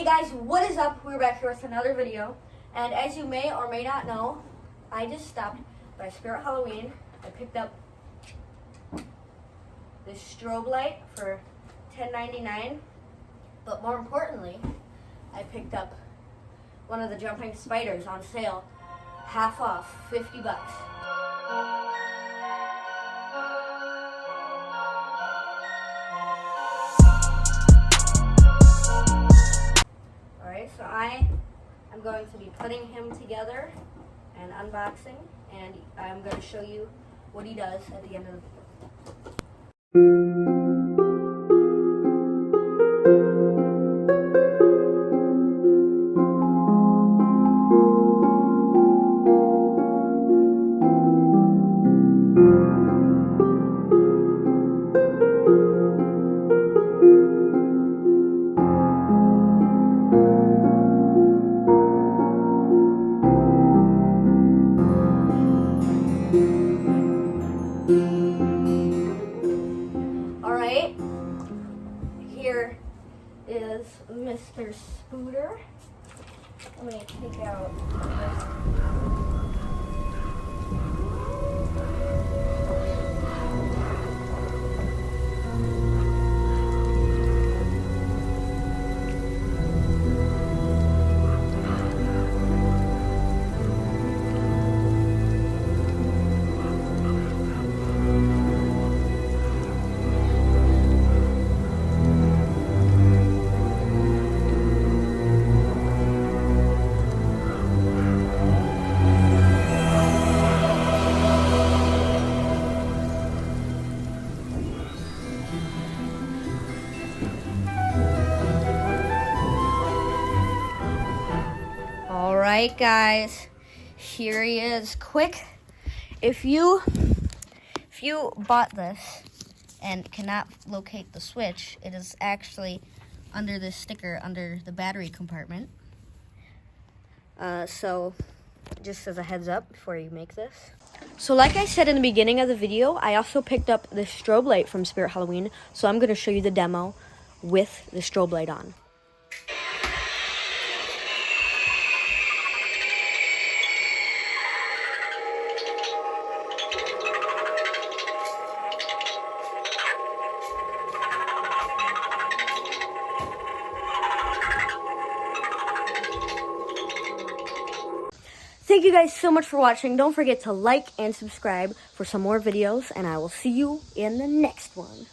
guys, what is up? We're back here with another video. And as you may or may not know, I just stopped by Spirit Halloween. I picked up this strobe light for $10.99. But more importantly, I picked up one of the jumping spiders on sale, half off, 50 bucks. Alright, so I am going to be putting him together and unboxing, and I'm going to show you what he does at the end of the video. Alright, here is Mr. Spooter. Let me take out Alright guys, here he is. Quick, if you bought this and cannot locate the switch, it is actually under this sticker under the battery compartment. So just as a heads up before you make this. So like I said in the beginning of the video, I also picked up this strobe light from Spirit Halloween, so I'm going to show you the demo with the strobe light on. Thank you guys so much for watching. Don't forget to like and subscribe for some more videos, and I will see you in the next one.